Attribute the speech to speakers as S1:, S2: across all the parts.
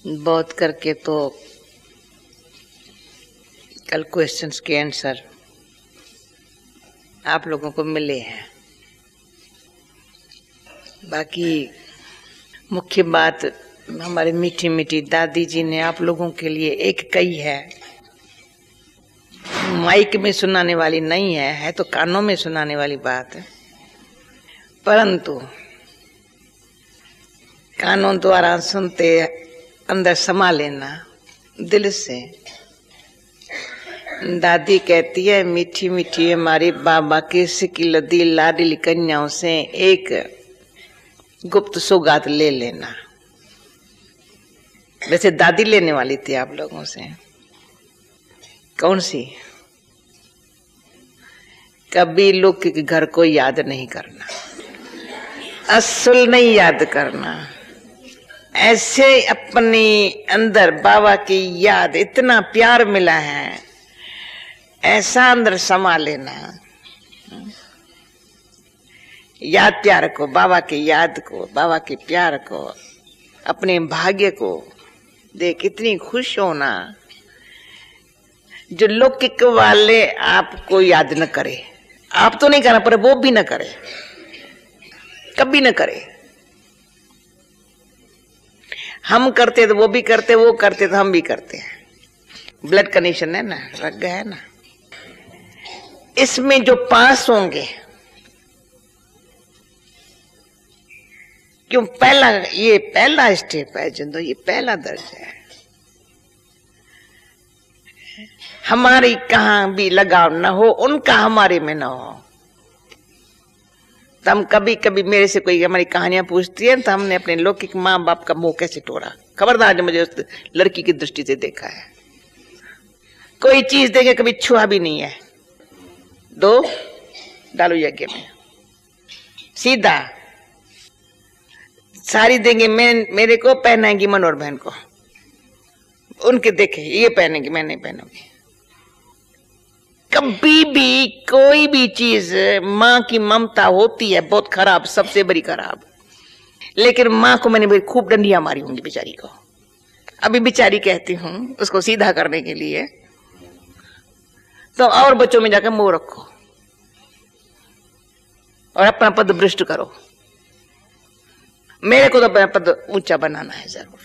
S1: बहुत करके तो कल क्वेश्चंस के आंसर आप लोगों को मिले हैं। बाकी मुख्य बात हमारी मीठी मीठी दादी जी ने आप लोगों के लिए एक कही है, माइक में सुनाने वाली नहीं है तो कानों में सुनाने वाली बात है, परंतु कानों द्वारा सुनते अंदर समा लेना दिल से। दादी कहती है मीठी मीठी हमारी बाबा की सिकी लदी लाडली कन्याओं से एक गुप्त सौगात ले लेना। वैसे दादी लेने वाली थी आप लोगों से, कौन सी? कभी लोग के घर को याद नहीं करना, असल नहीं याद करना, ऐसे अपने अंदर बाबा की याद, इतना प्यार मिला है ऐसा अंदर समा लेना। याद प्यार को, बाबा की याद को, बाबा के प्यार को, अपने भाग्य को देख इतनी खुश होना। जो लौकिक वाले आपको याद न करे, आप तो नहीं करना पर वो भी न करे, कभी न करे। हम करते तो वो भी करते, वो करते तो हम भी करते हैं। ब्लड कनेक्शन है ना, रग है ना। इसमें जो पास होंगे, क्यों पहला, ये पहला स्टेप है जिंदो, ये पहला दर्जा है। हमारी कहां भी लगाव न हो, उनका हमारे में न हो। तो हम कभी कभी मेरे से कोई हमारी कहानियां पूछती है तो हमने अपने लौकिक माँ बाप का मुंह कैसे तोड़ा। खबरदार जो मुझे उस लड़की की दृष्टि से देखा है, कोई चीज देंगे कभी छुआ भी नहीं है। दो डालो यज्ञ में, सीधा साड़ी देंगे मेरे को, पहनाएंगी मनोहर बहन को, उनके देखे ये पहनेंगी, मैं नहीं पहनूंगी। कभी भी कोई भी चीज, माँ की ममता होती है बहुत खराब, सबसे बड़ी खराब, लेकिन माँ को मैंने खूब डंडियां मारी होंगी बेचारी को। अभी बेचारी कहती हूँ उसको सीधा करने के लिए, तो और बच्चों में जाकर मुंह रखो और अपना पद भ्रष्ट करो। मेरे को तो अपना पद ऊंचा बनाना है जरूर।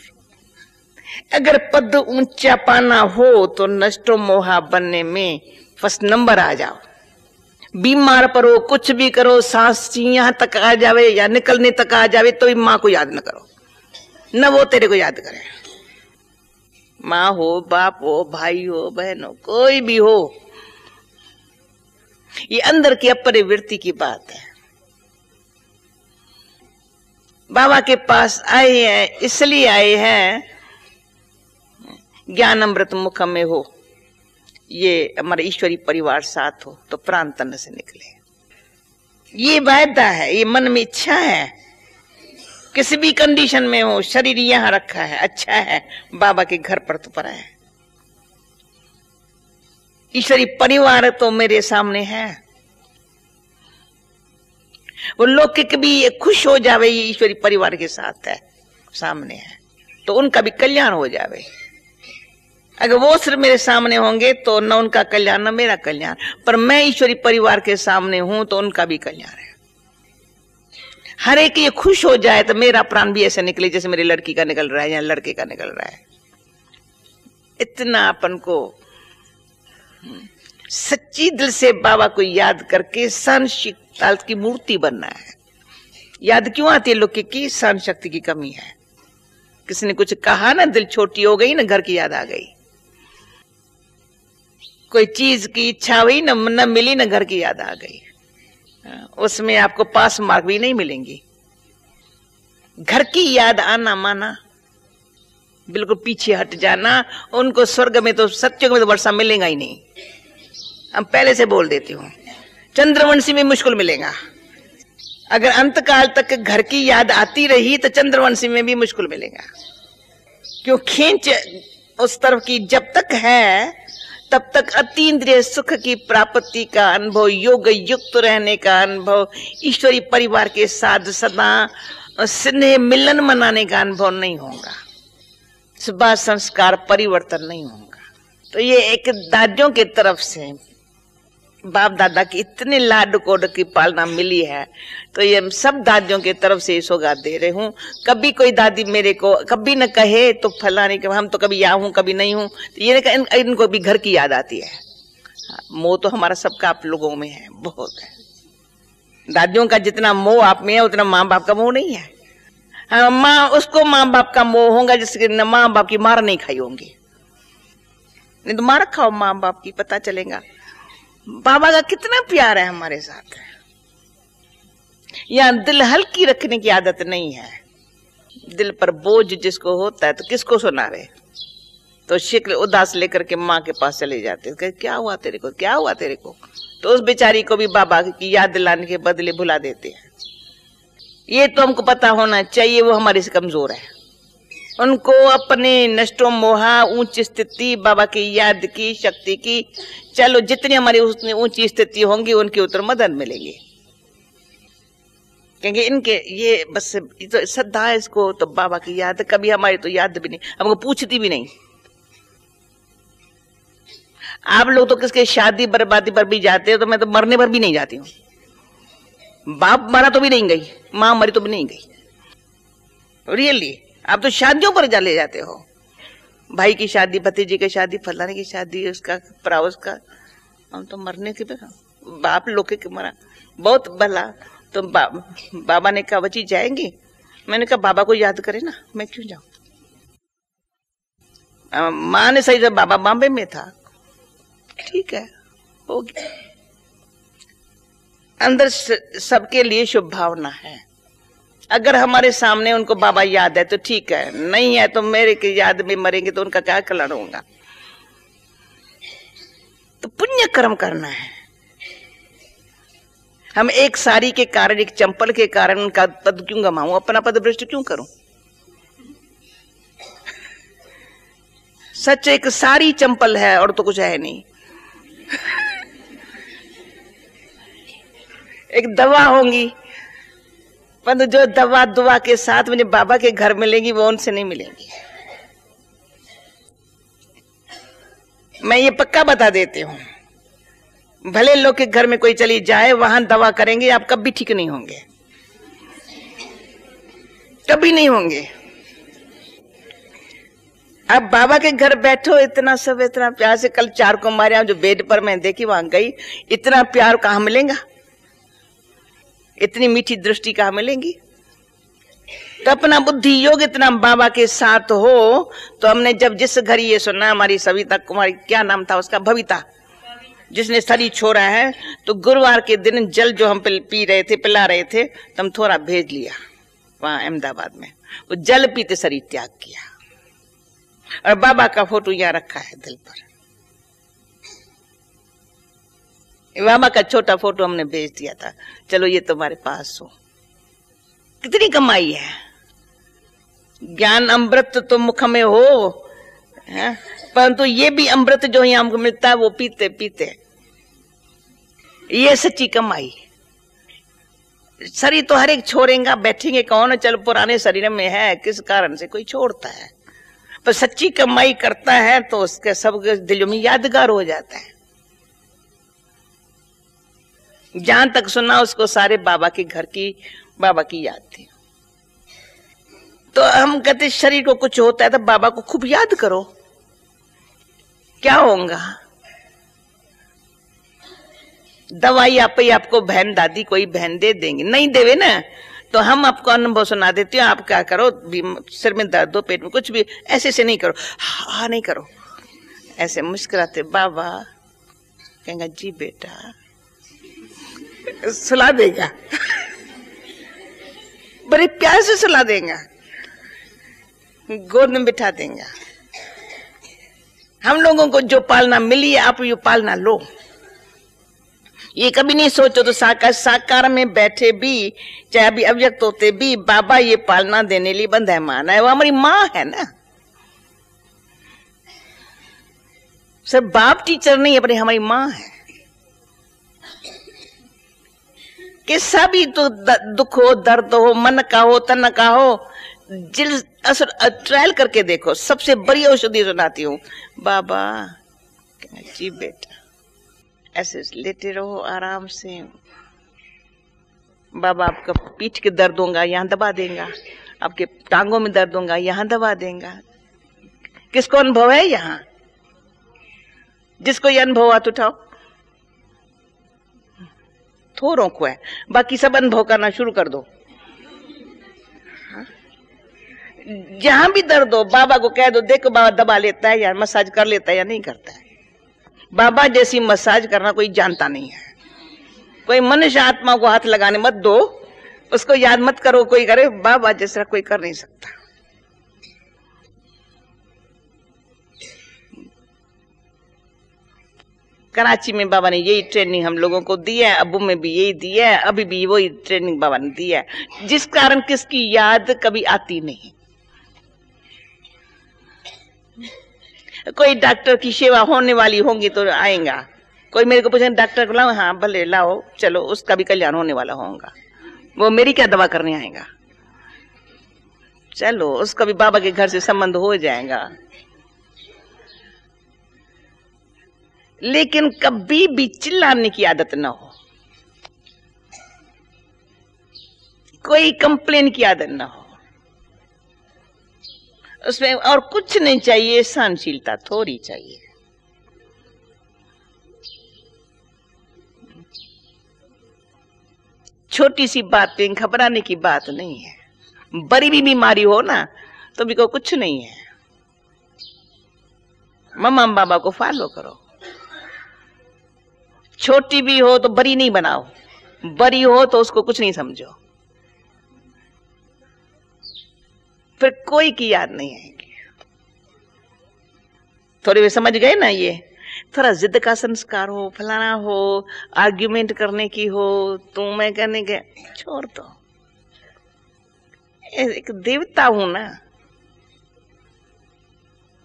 S1: अगर पद ऊंचा पाना हो तो नष्टो मोहा बनने में फर्स्ट नंबर आ जाओ। बीमार पड़ो, कुछ भी करो, सांस यहां तक आ जावे या निकलने तक आ जावे तो भी माँ को याद न करो, न वो तेरे को याद करे। माँ हो, बाप हो, भाई हो, बहन हो, कोई भी हो, ये अंदर की अपरिवृत्ति की बात है। बाबा के पास आए हैं इसलिए आए हैं ज्ञान अमृत मुख में हो, ये हमारा ईश्वरी परिवार साथ हो तो प्राण तन से निकले। ये वायदा है, ये मन में इच्छा है, किसी भी कंडीशन में हो, शरीर यहां रखा है, अच्छा है, बाबा के घर पर तो पड़ा है। ईश्वरी परिवार तो मेरे सामने है। वो लौकिक भी खुश हो जावे, ये ईश्वरी परिवार के साथ है, सामने है, तो उनका भी कल्याण हो जावे। अगर वो सिर्फ मेरे सामने होंगे तो न उनका कल्याण न मेरा कल्याण, पर मैं ईश्वरी परिवार के सामने हूं तो उनका भी कल्याण है। हर एक ये खुश हो जाए तो मेरा प्राण भी ऐसे निकले जैसे मेरी लड़की का निकल रहा है या लड़के का निकल रहा है। इतना अपन को सच्ची दिल से बाबा को याद करके सहन शक्ति की मूर्ति बनना है। याद क्यों आती है लोग की? सहन शक्ति की कमी है। किसी ने कुछ कहा ना, दिल छोटी हो गई ना, घर की याद आ गई। कोई चीज की इच्छा हुई न मिली, न घर की याद आ गई। उसमें आपको पास मार्क भी नहीं मिलेंगी। घर की याद आना माना बिल्कुल पीछे हट जाना। उनको स्वर्ग में तो, सत्युग में तो वर्षा मिलेगा ही नहीं। हम पहले से बोल देती हूँ, चंद्रवंशी में मुश्किल मिलेगा। अगर अंतकाल तक घर की याद आती रही तो चंद्रवंशी में भी मुश्किल मिलेगा। क्यों? खींच उस तरफ की जब तक है तब तक अतीन्द्रिय सुख की प्राप्ति का अनुभव, योग युक्त रहने का अनुभव, ईश्वरी परिवार के साथ सदा स्नेह मिलन मनाने का अनुभव नहीं होगा। स्वभाव संस्कार परिवर्तन नहीं होगा। तो ये एक दादियों की तरफ से बाप दादा की इतने लाड कोड की पालना मिली है, तो ये सब दादियों की तरफ से सौगात दे रहे हूँ। कभी कोई दादी मेरे को कभी न कहे तो फलाने के हम तो कभी यहाँ हूँ कभी नहीं हूँ, तो ये इनको भी घर की याद आती है। मोह तो हमारा सबका आप लोगों में है, बहुत है। दादियों का जितना मोह आप में है उतना माँ बाप का मोह नहीं है। हाँ, माँ उसको माँ बाप का मोह होगा जिसके न माँ बाप की मार नहीं खाई होंगी, नहीं तो मार खाओ माँ बाप की, पता चलेगा बाबा का कितना प्यार है हमारे साथ। यहाँ दिल हल्की रखने की आदत नहीं है। दिल पर बोझ जिसको होता है तो किसको सुनावे, तो शिक्ल उदास लेकर के माँ के पास चले जाते हैं, क्या हुआ तेरे को, क्या हुआ तेरे को, तो उस बेचारी को भी बाबा की याद दिलाने के बदले भुला देते हैं। ये तो हमको पता होना चाहिए वो हमारे से कमजोर है। उनको अपने नष्टो मोहा ऊंची स्थिति बाबा की याद की शक्ति की, चलो जितनी हमारी उसने ऊंची स्थिति होंगी उनके उत्तर मदद मिलेगी, क्योंकि इनके ये बस तो श्रद्धा है इसको, तो बाबा की याद कभी हमारी तो याद भी नहीं, हमको पूछती भी नहीं। आप लोग तो किसके शादी बर्बादी पर भी जाते हो, तो मैं तो मरने पर भी नहीं जाती हूँ। बाप मरा तो भी नहीं गई, माँ मरी तो भी नहीं गई। रियली आप तो शादियों पर ले जाते हो, भाई की शादी, भतीजे की शादी, फलाने की शादी, उसका पराउस का, हम तो मरने के बाप लोग के मरा बहुत भला। तो बाबा ने कहा बच्ची जाएंगी, मैंने कहा बाबा को याद करे ना, मैं क्यों जाऊं। माँ ने सही, बाबा बॉम्बे में था, ठीक है हो गया। अंदर सबके लिए शुभ भावना है। अगर हमारे सामने उनको बाबा याद है तो ठीक है, नहीं है तो मेरे की याद में मरेंगे तो उनका क्या कल्याण होगा। तो पुण्य कर्म करना है। हम एक साड़ी के कारण, एक चंपल के कारण उनका पद क्यों गमाऊं, अपना पद भ्रष्ट क्यों करूं। सच एक साड़ी चंपल है और तो कुछ है नहीं। एक दवा होंगी, पर जो दवा दुआ के साथ मुझे बाबा के घर मिलेगी वो उनसे नहीं मिलेगी। मैं ये पक्का बता देती हूँ, भले लोग के घर में कोई चली जाए, वहां दवा करेंगे, आप कभी ठीक नहीं होंगे, कभी नहीं होंगे। अब बाबा के घर बैठो, इतना सब इतना प्यार से, कल 4 कुमारियां जो बेड पर मैं देखी वहां गई, इतना प्यार कहाँ मिलेगा, इतनी मीठी दृष्टि कहाँ मिलेगी। तो अपना बुद्धि योग इतना बाबा के साथ हो। तो हमने जब जिस घर ये सुना, हमारी सविता कुमारी, क्या नाम था उसका, भविता, जिसने शरीर छोड़ा है, तो गुरुवार के दिन जल जो हम पी रहे थे, पिला रहे थे, तो हम थोड़ा भेज लिया वहां अहमदाबाद में, वो जल पीते शरीर त्याग किया। और बाबा का फोटो यहाँ रखा है दिल पर, बाबा का छोटा फोटो हमने भेज दिया था, चलो ये तुम्हारे पास हो। कितनी कमाई है, ज्ञान अमृत तो मुख में हो, परंतु ये भी अमृत जो यहाँ हमको मिलता है वो पीते पीते, ये सच्ची कमाई। शरीर तो हर एक छोड़ेगा, बैठेंगे कौन, चल पुराने शरीर में है, किस कारण से कोई छोड़ता है, पर सच्ची कमाई करता है तो उसके सब दिलों में यादगार हो जाता है। जहां तक सुना उसको सारे बाबा के घर की, बाबा की याद थी। तो हम कहते शरीर को कुछ होता है तो बाबा को खूब याद करो, क्या होगा। दवाई आपको बहन दादी कोई बहन दे देंगे, नहीं देवे ना, तो हम आपको अनुभव सुना देते हो। आप क्या करो, सिर में दर्द हो, पेट में कुछ भी, ऐसे से नहीं करो, हाँ नहीं करो, ऐसे मुस्कुराते बाबा कहेंगे जी बेटा, सुला देगा, बड़े प्यार से सुला देगा, गोद में बिठा देगा। हम लोगों को जो पालना मिली है, आप ये पालना लो। ये कभी नहीं सोचो तो साकार में बैठे भी, चाहे अभी अव्यक्त होते भी, बाबा ये पालना देने लिए बंद है, माना है, वो हमारी माँ है ना। सिर्फ बाप टीचर नहीं, अपनी हमारी माँ है। कि सभी तो दुख हो, दर्द हो, मन का हो, तन का हो, जिल असर ट्रायल करके देखो, सबसे बड़ी औषधि सुनाती हूँ बाबा। जी बेटा, ऐसे लेटे रहो आराम से, बाबा आपका पीठ के दर्द होगा यहाँ दबा देगा, आपके टांगों में दर्द होगा यहाँ दबा देगा। किसको अनुभव है यहाँ? जिसको ये अनुभव हाथ उठाओ। थोड़ों को है, बाकी सब अनुभव करना शुरू कर दो। जहां भी दर्द हो बाबा को कह दो, देखो बाबा दबा लेता है या मसाज कर लेता है या नहीं करता है। बाबा जैसी मसाज करना कोई जानता नहीं है। कोई मनुष्य आत्मा को हाथ लगाने मत दो, उसको याद मत करो कोई करे, बाबा जैसा कोई कर नहीं सकता। कराची में बाबा ने यही ट्रेनिंग हम लोगों को दी है, अबू में भी यही दी है, अभी भी वही ट्रेनिंग बाबा ने दी है, जिस कारण किसकी याद कभी आती नहीं। कोई डॉक्टर की सेवा होने वाली होंगी तो आएगा, कोई मेरे को पूछे डॉक्टर को लाओ, हाँ भले लाओ, चलो उसका भी कल्याण होने वाला होगा, वो मेरी क्या दवा करने आएगा, चलो उसका भी बाबा के घर से संबंध हो जाएगा। लेकिन कभी भी चिल्लाने की आदत ना हो, कोई कंप्लेन की आदत ना हो, उसमें और कुछ नहीं चाहिए, सहनशीलता थोड़ी चाहिए। छोटी सी बातें घबराने की बात नहीं है। बड़ी भी बीमारी हो ना तो भी को कुछ नहीं है, मम्मा बाबा को फॉलो करो। छोटी भी हो तो बड़ी नहीं बनाओ, बड़ी हो तो उसको कुछ नहीं समझो, फिर कोई की याद नहीं आएगी। थोड़े वे समझ गए ना, ये थोड़ा जिद का संस्कार हो, फलाना हो, आर्ग्यूमेंट करने की हो, तो मैं कहने के छोड़ दो, एक देवता हूं ना,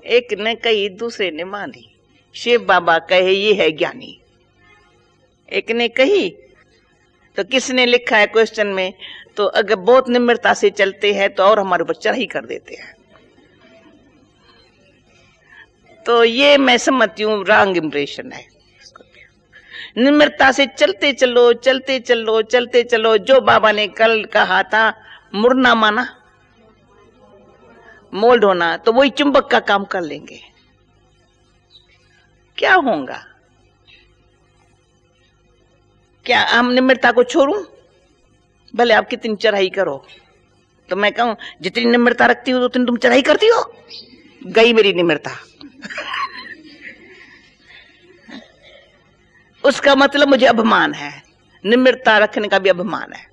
S1: एक ने कही दूसरे ने मानी। शिव बाबा कहे ये है ज्ञानी, एक ने कही तो किसने लिखा है क्वेश्चन में, तो अगर बहुत निम्रता से चलते हैं तो और हमारे ऊपर चढ़ाई कर देते हैं। तो ये मैं समझती हूँ रॉन्ग इम्प्रेशन है। निम्रता से चलते चलो, चलते चलो, चलते चलो। जो बाबा ने कल कहा था मुड़ना माना मोल्ड होना, तो वही चुंबक का काम कर लेंगे। क्या होगा? क्या हम निम्रता को छोड़ूं? भले आप कितनी चढ़ाई करो, तो मैं कहूं जितनी निम्रता रखती हो उतनी तुम चढ़ाई करती हो, गई मेरी निम्रता। उसका मतलब मुझे अभिमान है, निम्रता रखने का भी अभिमान है।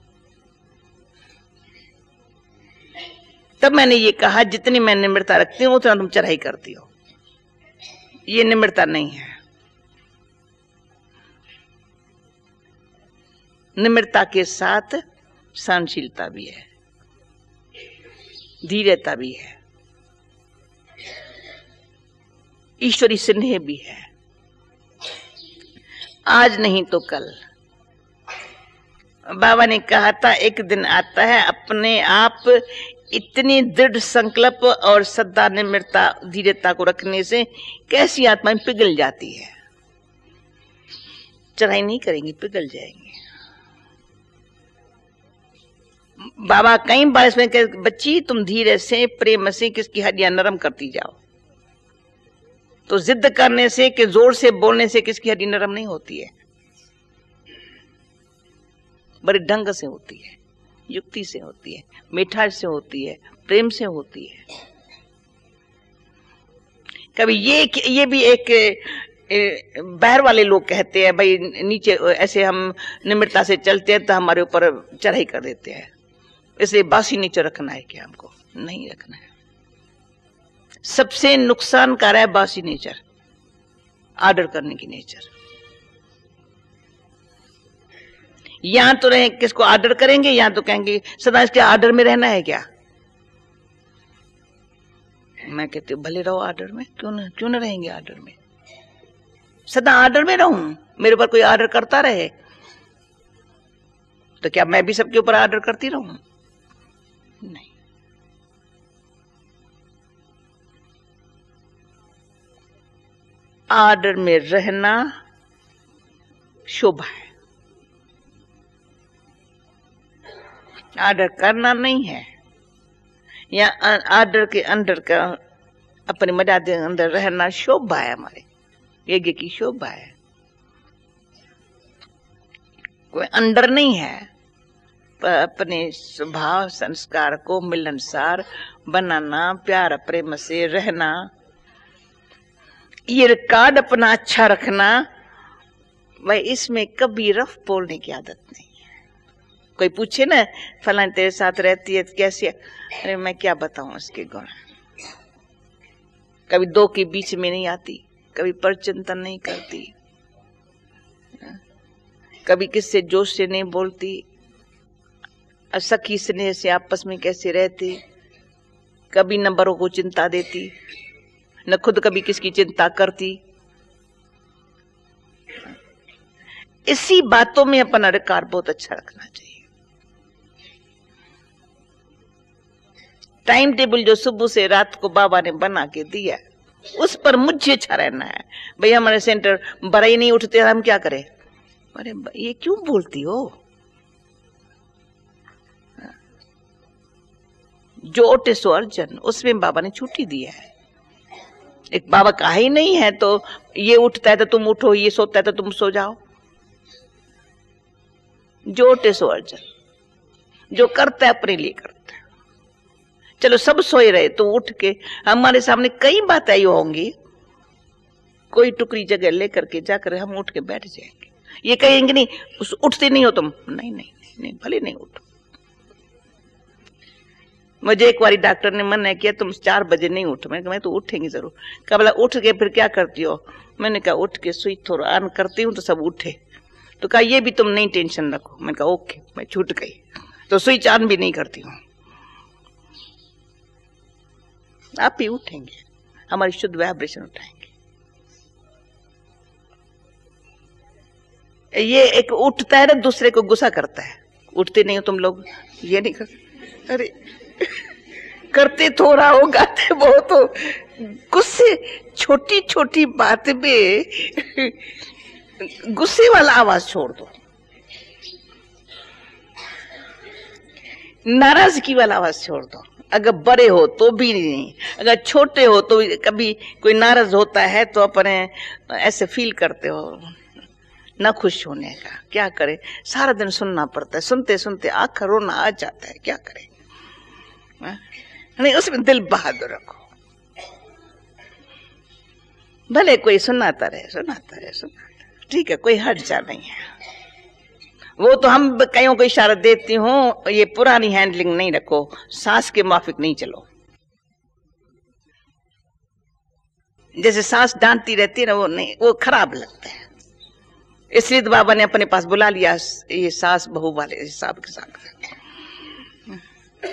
S1: तब मैंने ये कहा जितनी मैं निम्रता रखती हूं उतना तुम चढ़ाई करती हो, ये निम्रता नहीं है। निम्रता के साथ सहनशीलता भी है, धीरता भी है, ईश्वरी स्नेह भी है। आज नहीं तो कल। बाबा ने कहा था एक दिन आता है अपने आप इतनी दृढ़ संकल्प और सदा निम्रता धीरता को रखने से कैसी आत्माएं पिघल जाती है, चढ़ाई नहीं करेंगी, पिघल जाएंगी। बाबा कई बार इसमें कह, बच्ची तुम धीरे से प्रेम से किसकी हड्डियां नरम करती जाओ। तो जिद करने से कि जोर से बोलने से किसकी हड्डी नरम नहीं होती है, बड़े ढंग से होती है, युक्ति से होती है, मिठास से होती है, प्रेम से होती है। कभी ये भी एक बाहर वाले लोग कहते हैं भाई नीचे ऐसे हम निम्रता से चलते हैं तो हमारे ऊपर चढ़ाई कर देते हैं, इसलिए बासी नीचे रखना है क्या? हमको नहीं रखना है। सबसे नुकसानकारक है बासी नेचर, आर्डर करने की नेचर। यहां तो रहे किसको आर्डर करेंगे, यहां तो कहेंगे सदा इसके आर्डर में रहना है क्या? मैं कहती हूँ भले रहो आर्डर में, क्यों ना रहेंगे आर्डर में? सदा आर्डर में रहूं, मेरे ऊपर कोई आर्डर करता रहे तो क्या मैं भी सबके ऊपर आर्डर करती रहूं? नहीं। आर्डर में रहना शोभा है, आर्डर करना नहीं है। या आर्डर के अंदर का अपनी मर्यादा के अंदर रहना शोभा है, हमारे यज्ञ की शोभा है। कोई अंदर नहीं है, पर अपने स्वभाव संस्कार को मिलनसार बनाना, प्यार प्रेम से रहना, ये रिकॉर्ड अपना अच्छा रखना, भाई इसमें कभी रफ बोलने की आदत नहीं है। कोई पूछे ना फलाने तेरे साथ रहती है कैसे, अरे मैं क्या बताऊं उसके गुण। कभी दो के बीच में नहीं आती, कभी परचिंतन नहीं करती, कभी किससे जोश से नहीं बोलती, सखी स्नेह से आपस में कैसे रहती, कभी न बड़ों को चिंता देती, न खुद कभी किसकी चिंता करती। इसी बातों में अपना रिकॉर्ड बहुत अच्छा रखना चाहिए। टाइम टेबल जो सुबह से रात को बाबा ने बना के दिया, उस पर मुझे अच्छा रहना है। भाई हमारे सेंटर बड़ा ही नहीं उठते, हम क्या करें? अरे ये क्यों बोलती हो? जो ओटे सो अर्जन, उसमें बाबा ने छुट्टी दिया है। एक बाबा का ही नहीं है तो ये उठता है तो तुम उठो, ये सोता है तो तुम सो जाओ। जो ओटे सो अर्जन, जो करता है अपने लिए करता है। चलो सब सोए रहे तो उठ के, हमारे सामने कई बातें आई होंगी, कोई टुकड़ी जगह लेकर के जाकर हम उठ के बैठ जाएंगे। ये कहेंगे नहीं उठते नहीं हो तुम, नहीं नहीं नहीं, भले नहीं उठो। मुझे एक बारी डॉक्टर ने मना किया तुम 4 बजे नहीं उठो। मैंने कहा मैं तो उठेंगी जरूर। कहा बोला उठ के फिर क्या करती हो? मैंने कहा उठ के सुई थोड़ा ऑन करती हूँ तो सब उठे। तो कहा ये भी तुम नहीं टेंशन रखो। मैंने कहा ओके, मैं छूट गई। तो स्विच ऑन भी नहीं करती हूँ। आप ही उठेंगे, हमारी शुद्ध वाइब्रेशन उठाएंगे। ये एक उठता है ना, दूसरे को गुस्सा करता है, उठते नहीं हो तुम लोग, ये नहीं करते। अरे करते थोड़ा हो, गाते बहुत हो। गुस्से, छोटी छोटी बात में गुस्से वाला आवाज छोड़ दो, नाराजगी वाला आवाज छोड़ दो। अगर बड़े हो तो भी नहीं, अगर छोटे हो तो कभी कोई नाराज होता है तो अपने ऐसे फील करते हो ना खुश होने का। क्या करे, सारा दिन सुनना पड़ता है, सुनते सुनते आंख रोना आ जाता है, क्या करे। नहीं, उसमें दिल बहादुर रखो। भले कोई सुनाता रहे, सुनाता रहे, सुनाता रहे, ठीक है, कोई हट जा नहीं है। वो तो हम कईयों को इशारा देती हूँ, ये पुरानी हैंडलिंग नहीं रखो, सास के माफिक नहीं चलो। जैसे सास डांटती रहती है ना, वो नहीं, वो खराब लगता है। इसलिए तो बाबा ने अपने पास बुला लिया ये सास बहू वाले हिसाब के साथ।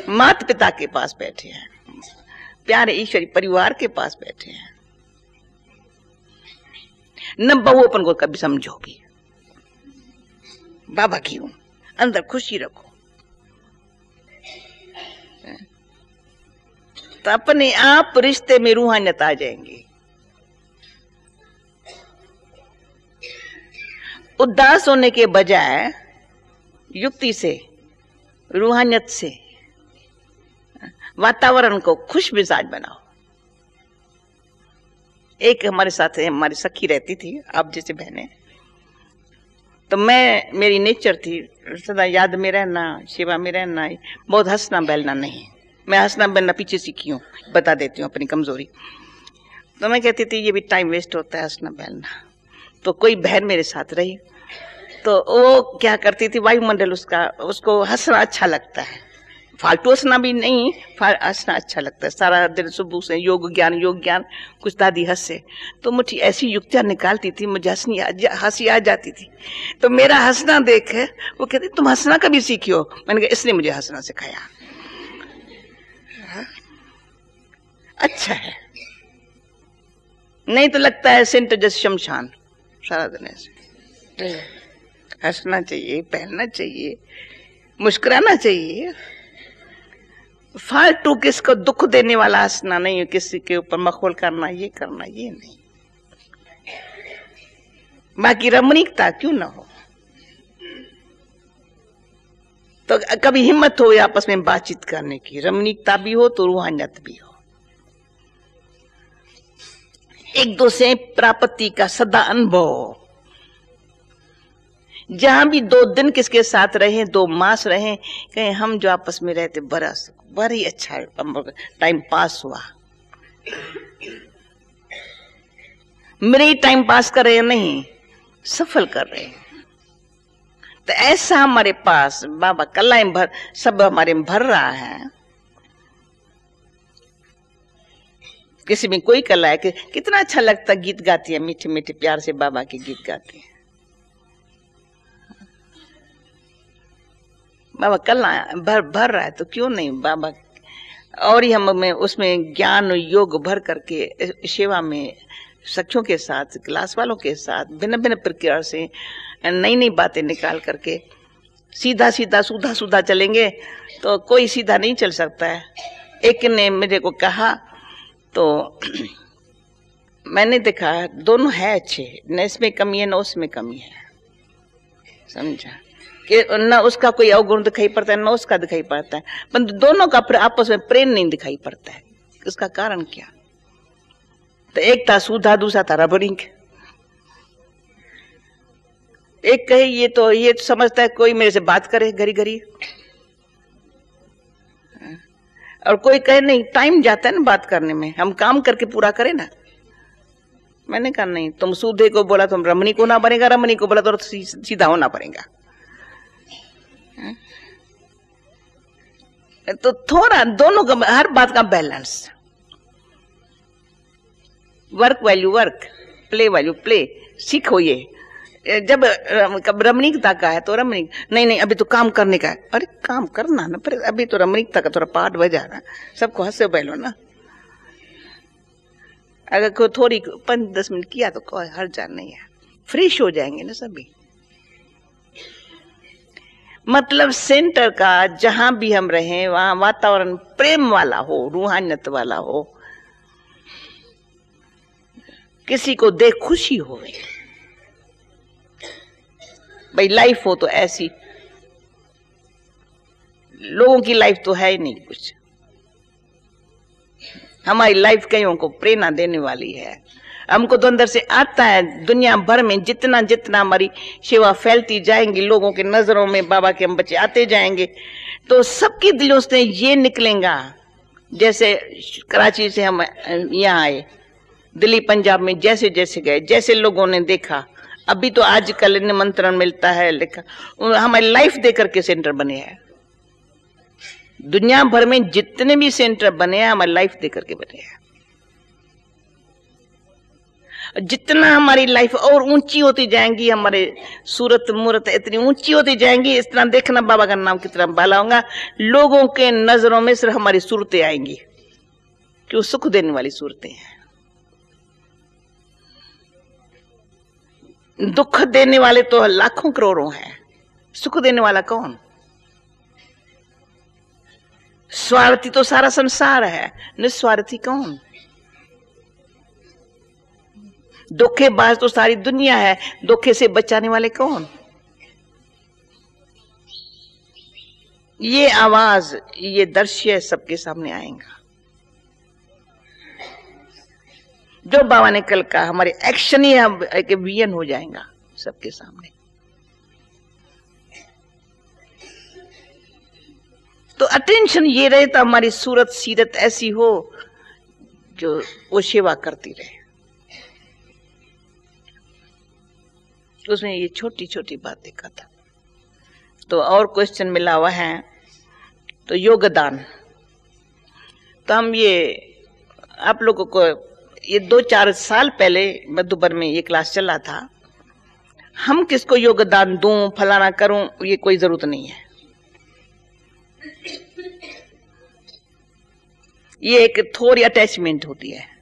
S1: माता पिता के पास बैठे हैं, प्यारे ईश्वरी परिवार के पास बैठे हैं। न बहू अपन को कभी समझो भी, बाबा की हूं, अंदर खुशी रखो। तो अपने आप रिश्ते में रूहानियत आ जाएंगी। उदास होने के बजाय युक्ति से, रूहानियत से वातावरण को खुश मिजाज बनाओ। एक हमारे साथ हमारी सखी रहती थी, आप जैसे बहनें। तो मेरी नेचर थी सदा याद में रहना, सेवा में रहना, बहुत हंसना बैलना नहीं। मैं हंसना बैलना पीछे सीखी हूँ, बता देती हूँ अपनी कमजोरी। तो मैं कहती थी ये भी टाइम वेस्ट होता है हंसना बैलना। तो कोई बहन मेरे साथ रही, तो वो क्या करती थी, वायुमंडल उसको हंसना अच्छा लगता है, फालतू हंसना भी नहीं, हंसना अच्छा लगता है। सारा दिन सुबह से योग ज्ञान कुछ दादी हंसे तो मुझे ऐसी युक्तियां निकालती थी, मुझे हंसी आ जाती थी। तो मेरा हंसना देख वो कहती तुम हंसना कभी सीखी हो? मैंने कहा इसने मुझे हंसना सिखाया। अच्छा है, नहीं तो लगता है सेंटर जैसे शमशान, सारा दिन ऐसे। हंसना चाहिए, पहनना चाहिए, मुस्कुराना चाहिए। फालतू किसको दुख देने वाला हंसना नहीं है, किसी के ऊपर मखौल करना, ये नहीं। बाकी रमणीकता क्यों ना हो। तो कभी हिम्मत हो आपस में बातचीत करने की, रमणीकता भी हो तो रूहानियत भी हो, एक दूसरे प्राप्ति का सदा अनुभव। जहां भी 2 दिन किसके साथ रहे, 2 मास रहे, कहीं हम जो आपस में रहते बड़ा ही अच्छा टाइम पास हुआ। मेरे टाइम पास कर रहे हैं, नहीं सफल कर रहे हैं। तो ऐसा हमारे पास बाबा कलाएं भर सब हमारे में भर रहा है। किसी में कोई कला है कि कितना अच्छा लगता, गीत गाती है, मीठे मीठे प्यार से बाबा के गीत गाती है। बाबा कला भर रहा है तो क्यों नहीं बाबा। और ही हम में उसमें ज्ञान योग भर करके सेवा में सखियों के साथ, क्लास वालों के साथ भिन्न भिन्न प्रकार से नई नई बातें निकाल करके सीधा सीधा सूधा सूधा चलेंगे तो कोई सीधा नहीं चल सकता है। एक ने मेरे को कहा तो मैंने देखा दोनों है अच्छे, न इसमें कमी है न उसमें कमी है, समझा कि न उसका कोई अवगुण दिखाई पड़ता है न उसका दिखाई पड़ता है, परंतु दोनों का आपस में प्रेम नहीं दिखाई पड़ता है। इसका कारण क्या? तो एक था सूधा, दूसरा था रबड़िंग। एक कहे ये तो समझता है कोई मेरे से बात करे घड़ी घड़ी, और कोई कहे नहीं टाइम जाता है ना बात करने में, हम काम करके पूरा करें ना। मैंने कहा नहीं, तुम सूधे को बोला तुम रमणी को ना बनेगा, रमणी को बोला तो सीधा होना पड़ेगा। तो थोड़ा दोनों का हर बात का balance, work value work, play value play, सीखो ये। जब रमणीकता का है तो रमणीक नहीं अभी तो काम करने का है, अरे काम करना ना, पर अभी तो रमणीकता का थोड़ा पार्ट बजा रहा, सबको हंसे बैलो ना। अगर कोई थोड़ी 5-10 मिनट किया तो कोई हर्ज नहीं है, फ्रेश हो जाएंगे ना सभी। मतलब सेंटर का जहां भी हम रहें वहां वातावरण प्रेम वाला हो, रूहानियत वाला हो, किसी को देख खुशी हो। भाई लाइफ हो तो ऐसी, लोगों की लाइफ तो है ही नहीं कुछ। हमारी लाइफ कईयों को प्रेरणा देने वाली है। हमको तो अंदर से आता है, दुनिया भर में जितना जितना हमारी सेवा फैलती जाएंगी, लोगों के नजरों में बाबा के हम बच्चे आते जाएंगे, तो सबके दिलों से ये निकलेगा। जैसे कराची से हम यहाँ आए, दिल्ली पंजाब में जैसे जैसे गए, जैसे लोगों ने देखा, अभी तो आजकल निमंत्रण मिलता है, लिखा हमारी लाइफ देकर के सेंटर बने हैं। दुनिया भर में जितने भी सेंटर बने हैं हमारी लाइफ देकर के बने हैं। जितना हमारी लाइफ और ऊंची होती जाएंगी, हमारे सूरत मूरत इतनी ऊंची होती जाएंगी, इस तरह देखना बाबा का नाम कितना बाला होगा। लोगों के नजरों में सिर्फ हमारी सूरतें आएंगी, कि वो सुख देने वाली सूरतें हैं। दुख देने वाले तो लाखों करोड़ों हैं, सुख देने वाला कौन? स्वार्थी तो सारा संसार है, निस्वार्थी कौन? धोखेबाज तो सारी दुनिया है, धोखे से बचाने वाले कौन? ये आवाज, ये दृश्य सबके सामने आएगा। जो बाबा ने कल कहा, हमारे एक्शन ही एक विजन हो जाएगा सबके सामने। तो अटेंशन ये रहे तो हमारी सूरत सीरत ऐसी हो जो वो सेवा करती रहे। उसमें ये छोटी छोटी बात देखा था। तो और क्वेश्चन मिला हुआ है, तो योगदान। तो हम ये आप लोगों को ये 2-4 साल पहले मधुबन में ये क्लास चला था। हम किसको योगदान दूं, फलाना करूं, ये कोई जरूरत नहीं है। ये एक थोड़ी अटैचमेंट होती है।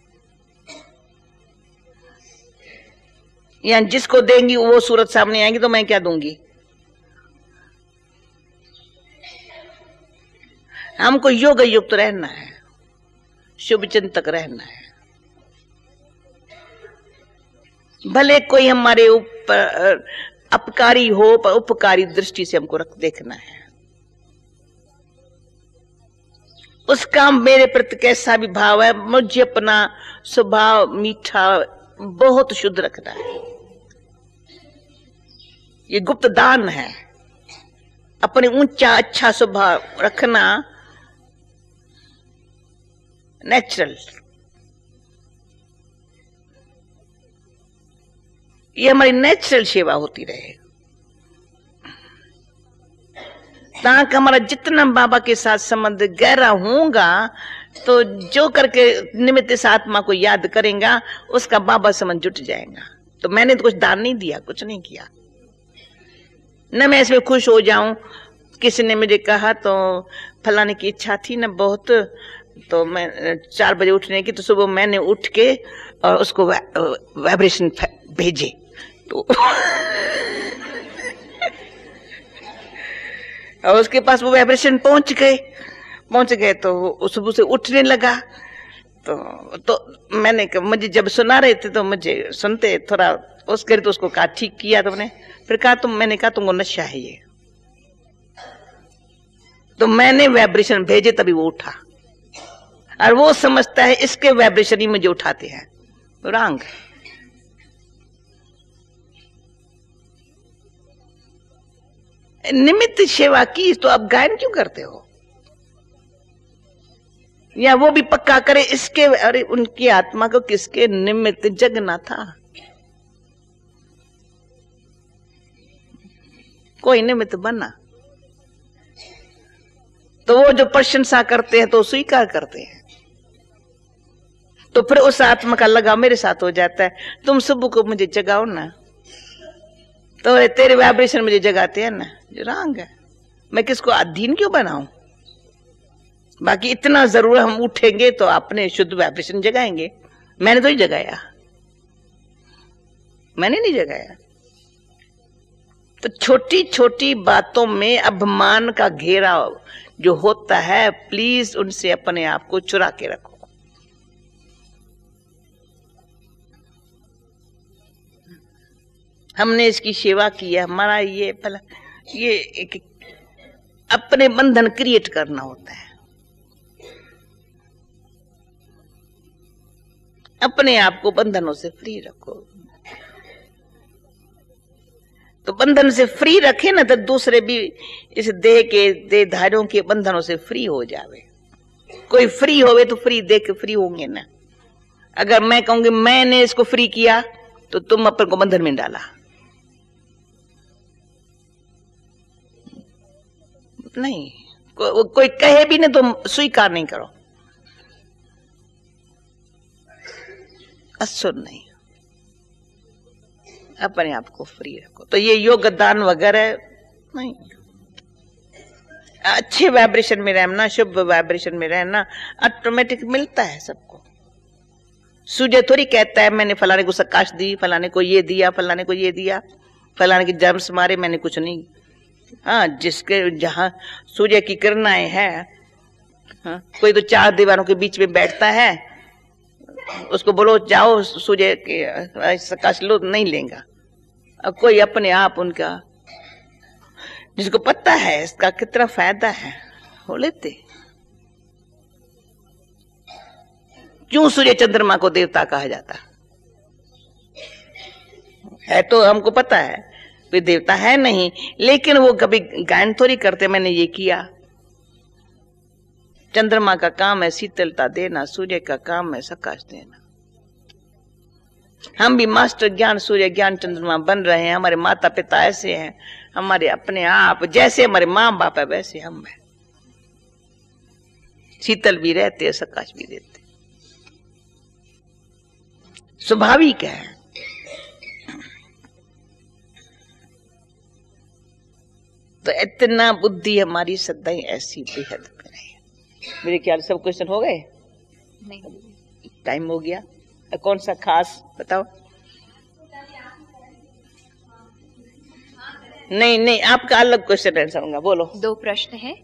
S1: या जिसको देंगी वो सूरत सामने आएंगी तो मैं क्या दूंगी। हमको योग युक्त रहना है, शुभ चिंतक रहना है। भले कोई हमारे ऊपर अपकारी हो, पर उपकारी दृष्टि से हमको देखना है। उसका मेरे प्रति कैसा भी भाव है, मुझे अपना स्वभाव मीठा बहुत शुद्ध रखना है। ये गुप्त दान है, अपने ऊंचा अच्छा स्वभाव रखना, नेचुरल। ये हमारी नेचुरल सेवा होती रहे, ताकि हमारा जितना बाबा के साथ संबंध गहरा होगा, तो जो करके निमित्त इस आत्मा को याद करेगा, उसका बाबा संबंध जुट जाएगा। तो मैंने तो कुछ दान नहीं दिया, कुछ नहीं किया, न मैं इसमें खुश हो जाऊं। किसी ने मुझे कहा तो फलाने की इच्छा थी ना बहुत, तो मैं 4 बजे उठने की, तो सुबह मैंने उठ के और उसको वाइब्रेशन भेजे, तो और उसके पास वो वाइब्रेशन पहुंच गए तो वो सुबह से उठने लगा। तो मैंने मुझे जब सुना रहे थे तो मुझे सुनते थोड़ा उस करे, तो उसको कहा ठीक किया तुमने। फिर कहा मैंने कहा तुमको नशा है ये, तो मैंने वाइब्रेशन भेजे तभी वो उठा, और वो समझता है इसके वाइब्रेशन ही मुझे उठाते हैं। रंग निमित्त सेवा की तो आप गायन क्यों करते हो? या वो भी पक्का करे इसके, अरे उनकी आत्मा को किसके निमित्त जगना था? कोई निमित्त बना तो वो जो प्रशंसा करते हैं तो स्वीकार करते हैं, तो फिर उस आत्मा का लगाव मेरे साथ हो जाता है। तुम सुबह को मुझे जगाओ ना, तो तेरे वाइब्रेशन मुझे जगाते हैं ना, रंग है। मैं किसको अधीन क्यों बनाऊं? बाकी इतना जरूर हम उठेंगे तो अपने शुद्ध वाइब्रेशन जगाएंगे। मैंने तो ही जगाया, मैंने नहीं जगाया। तो छोटी छोटी बातों में अभिमान का घेरा जो होता है, प्लीज उनसे अपने आप को चुरा के रखो। हमने इसकी सेवा की है, हमारा ये भला, ये एक अपने बंधन क्रिएट करना होता है। अपने आप को बंधनों से फ्री रखो। तो बंधन से फ्री रखे ना, तो दूसरे भी इस देह के देहधारियों के बंधनों से फ्री हो जावे। कोई फ्री होवे तो फ्री देख के फ्री होंगे ना। अगर मैं कहूंगी मैंने इसको फ्री किया, तो तुम अपन को बंधन में डाला। नहीं, कोई कहे भी ना, तुम स्वीकार नहीं करो, असुर नहीं, अपने आप को फ्री रखो। तो ये योग दान वगैरह नहीं, अच्छे वाइब्रेशन में रहना, शुभ वाइब्रेशन में रहना, ऑटोमेटिक मिलता है सबको। सूर्य थोड़ी कहता है मैंने फलाने को सकाश दी, फलाने को ये दिया, फलाने को ये दिया, फलाने के जर्म्स मारे, मैंने कुछ नहीं। हाँ, जिसके जहां सूर्य की किरणाएं हैं, हाँ, कोई तो 4 दीवारों के बीच में बैठता है, उसको बोलो जाओ सूर्य के सकाश लो, नहीं लेगा। अब कोई अपने आप उनका, जिसको पता है इसका कितना फायदा है, वो लेते। क्यों सूर्य चंद्रमा को देवता कहा जाता है? तो हमको पता है कोई देवता है नहीं, लेकिन वो कभी गायन थोड़ी करते मैंने ये किया। चंद्रमा का काम है शीतलता देना, सूर्य का काम है सकाश देना। हम भी मास्टर ज्ञान सूर्य ज्ञान चंद्रमा बन रहे हैं। हमारे माता पिता ऐसे हैं, हमारे अपने आप जैसे हमारे माँ बाप है वैसे हम हैं। शीतल भी रहते हैं, सकाश भी देते, स्वाभाविक है। तो इतना बुद्धि हमारी सदाई ऐसी बेहद में रही। मेरे ख्याल सब क्वेश्चन हो गए? नहीं, टाइम हो गया। कौन सा खास बताओ? नहीं, आपका अलग क्वेश्चन आंसर होगा, बोलो।
S2: 2 प्रश्न है।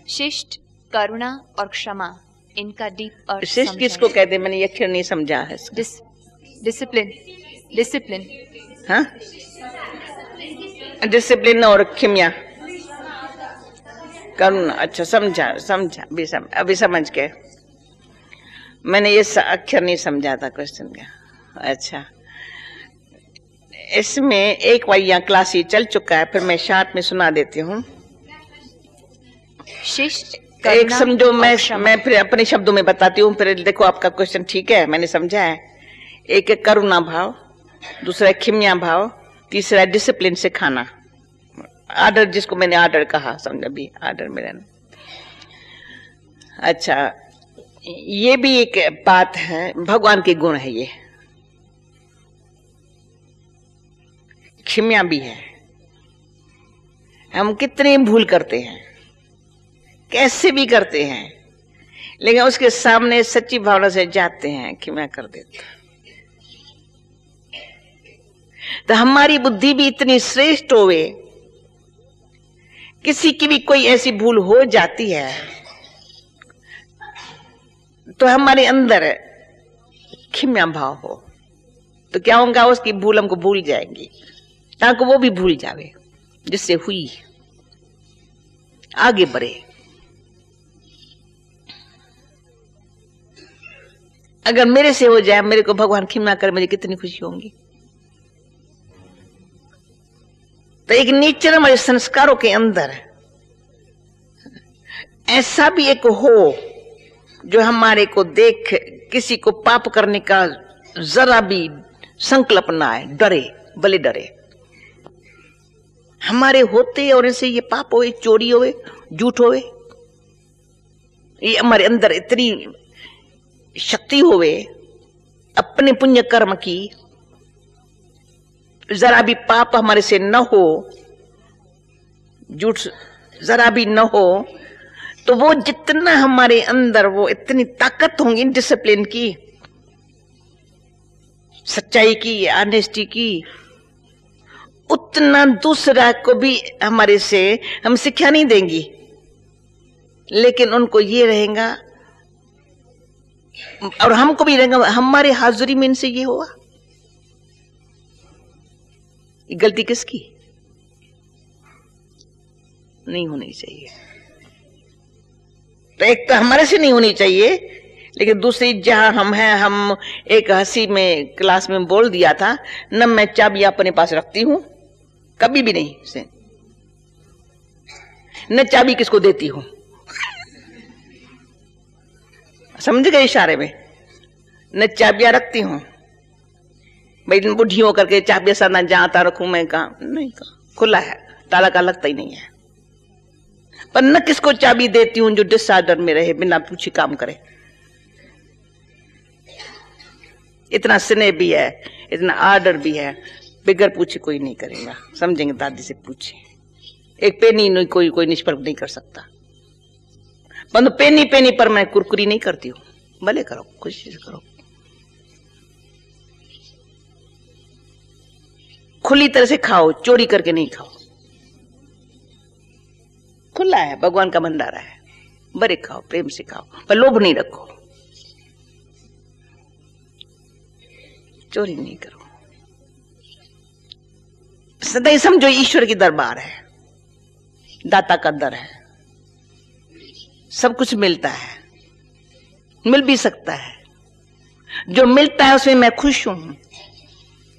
S2: शिष्ट, करुणा और क्षमा, इनका डीप अर्थ।
S1: शिष्ट किसको कहते? मैंने ये अक्षर नहीं समझा है।
S2: डिसिप्लिन। डिसिप्लिन।
S1: हाँ, डिसिप्लिन और खिमिया, करुणा। अच्छा, समझा समझा, अभी समझ गए। मैंने ये अक्षर नहीं समझा था क्वेश्चन का। अच्छा, इसमें एक बार यहाँ क्लास ही चल चुका है, फिर मैं शार्ट में सुना देती हूँ।
S2: शिष्ट,
S1: एक समझो, मैं फिर अपने शब्दों में बताती हूँ, फिर देखो आपका क्वेश्चन ठीक है, मैंने समझा है। एक है करुणा भाव, दूसरा है खिमिया भाव, तीसरा है डिसिप्लिन से खाना। आर्डर, जिसको मैंने आर्डर कहा, समझा भी आर्डर में रहना। अच्छा, ये भी एक बात है, भगवान के गुण है ये। खिमिया भी है। हम कितने भूल करते हैं, कैसे भी करते हैं, लेकिन उसके सामने सच्ची भावना से जाते हैं, खिमिया कर देते हैं। तो हमारी बुद्धि भी इतनी श्रेष्ठ होवे, किसी की भी कोई ऐसी भूल हो जाती है तो हमारे अंदर खिमिया भाव हो, तो क्या होगा, उसकी भूल हमको भूल जाएंगी, ताकि वो भी भूल जावे जिससे हुई, आगे बढ़े। अगर मेरे से हो जाए, मेरे को भगवान खिमा करे, मुझे कितनी खुशी होगी। तो एक नेचर हमारे संस्कारों के अंदर ऐसा भी एक हो जो हमारे को देख किसी को पाप करने का जरा भी संकल्प ना आए, डरे, भले डरे। हमारे होते और इनसे ये पाप होए, चोरी होए, झूठ होए, ये हमारे अंदर इतनी शक्ति होवे अपने पुण्य कर्म की, जरा भी पाप हमारे से न हो, झूठ जरा भी न हो, तो वो जितना हमारे अंदर वो इतनी ताकत होंगी डिसिप्लिन की, सच्चाई की, ऑनेस्टी की, उतना दूसरा को भी हमारे से हम शिक्षा नहीं देंगी, लेकिन उनको ये रहेगा और हमको भी रहेगा, हमारे हाजिरी में इनसे ये हुआ, ये गलती किसकी? नहीं होनी चाहिए। तो एक तो हमारे से नहीं होनी चाहिए, लेकिन दूसरी जहां हम हैं, हम एक हंसी में क्लास में बोल दिया था, न मैं चाबी अपने पास रखती हूं, कभी भी नहीं से, न चाबी किसको देती हूं। समझ गए इशारे में? न चाबियां रखती हूं, भाई बुढ़ी होकर के चाबियां सदा जाता रखूं, मैं कहा नहीं, कहा खुला है, ताला का लगता ही नहीं है। पर न किसको चाबी देती हूं जो डिसऑर्डर में रहे, बिना पूछे काम करे। इतना स्नेह भी है, इतना आर्डर भी है, बिगर पूछे कोई नहीं करेगा। समझेंगे? दादी से पूछे, एक पेनी नहीं, कोई निष्प्रभ नहीं कर सकता। परंतु पेनी पेनी पर मैं कुरकुरी नहीं करती हूँ, भले करो, खुशी से करो, खुली तरह से खाओ, चोरी करके नहीं खाओ। खुला है, भगवान का भंडारा है, बड़े खाओ, प्रेम से खाओ, पर लोभ नहीं रखो, चोरी नहीं करो। सदैव समझो ईश्वर की दरबार है, दाता का दर है, सब कुछ मिलता है, मिल भी सकता है। जो मिलता है उसमें मैं खुश हूं,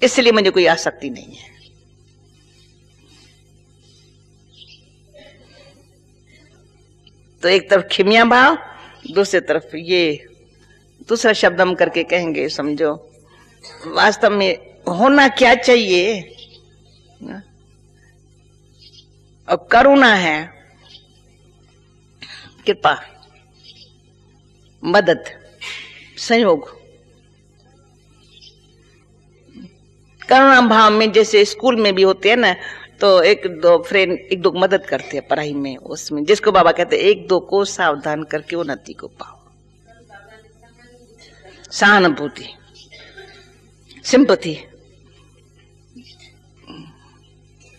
S1: इसलिए मुझे कोई आसक्ति नहीं है। तो एक तरफ खिमिया भाव, दूसरी तरफ ये दूसरा शब्द हम करके कहेंगे, समझो वास्तव में होना क्या चाहिए। और करुणा है, कृपा, मदद, संयोग। करुणा भाव में जैसे स्कूल में भी होते हैं ना, तो एक दो फ्रेंड एक दो मदद करते हैं पढ़ाई में, उसमें जिसको बाबा कहते हैं एक दो को सावधान करके उन्नति को पाओ। सहानुभूति, सिंपैथी,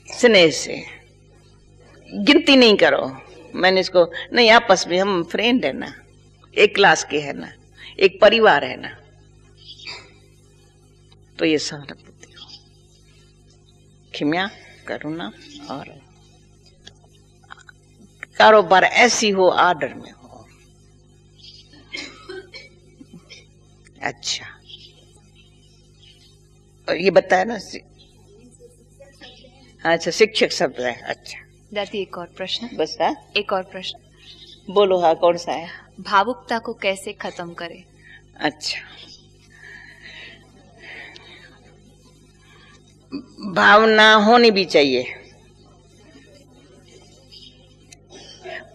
S1: स्नेह से, गिनती नहीं करो। मैंने इसको नहीं, आपस में हम फ्रेंड है ना, एक क्लास के है ना, एक परिवार है ना, तो ये सहानुभूति। क्षमा करुणा, और कारोबार ऐसी हो आर्डर में हो। अच्छा, और ये बताया ना, अच्छा शिक्षक शब्द है। अच्छा
S2: दादी एक और प्रश्न।
S1: बस है,
S2: एक और प्रश्न।
S1: बोलो। हाँ, कौन सा है?
S2: भावुकता को कैसे खत्म करें?
S1: अच्छा, भावना होनी भी चाहिए,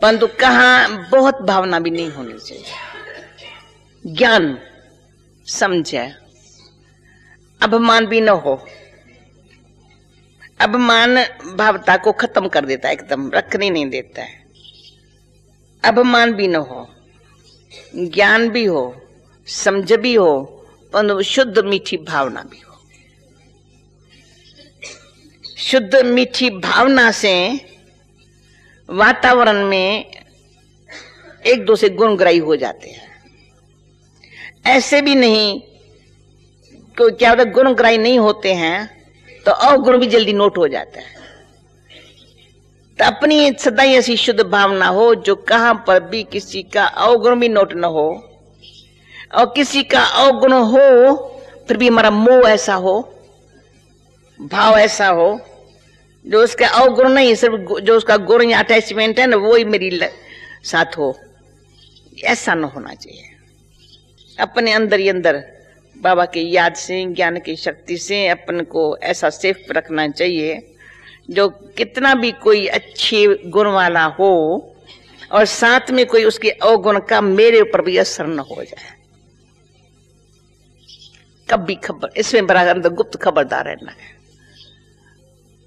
S1: परंतु कहाँ बहुत भावना भी नहीं होनी चाहिए। ज्ञान समझे, अभिमान भी न हो। अभिमान भावता को खत्म कर देता है, एकदम रखने नहीं देता है। अभिमान भी न हो, ज्ञान भी हो, समझ भी हो, परंतु शुद्ध मीठी भावना भी हो। शुद्ध मीठी भावना से वातावरण में एक दूसरे गुणग्राही हो जाते हैं। ऐसे भी नहीं, तो क्या होता है, गुणग्राही नहीं होते हैं तो अवगुण भी जल्दी नोट हो जाता है। तो अपनी सदाई ऐसी शुद्ध भावना हो जो कहां पर भी किसी का अवगुण भी नोट न हो, और किसी का अवगुण हो फिर भी हमारा मोह ऐसा हो, भाव ऐसा हो, जो उसका अवगुण नहीं, सिर्फ जो उसका गुण या अटैचमेंट है ना, वो ही मेरी साथ हो। ऐसा न होना चाहिए। अपने अंदर ही अंदर बाबा की याद से, ज्ञान की शक्ति से अपन को ऐसा सेफ रखना चाहिए, जो कितना भी कोई अच्छे गुण वाला हो और साथ में कोई उसके अवगुण का मेरे ऊपर भी असर न हो जाए। कभी खबर, इसमें बड़ा अंदर गुप्त खबरदार रहना है।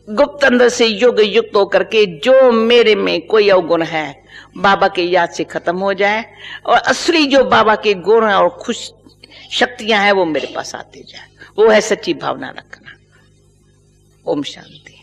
S1: गुप्त अंदर से युग युक्त होकर के जो मेरे में कोई अवगुण है बाबा के याद से खत्म हो जाए, और असली जो बाबा के गुण और खुश शक्तियां हैं वो मेरे पास आती जाए। वो है सच्ची भावना रखना। ओम शांति।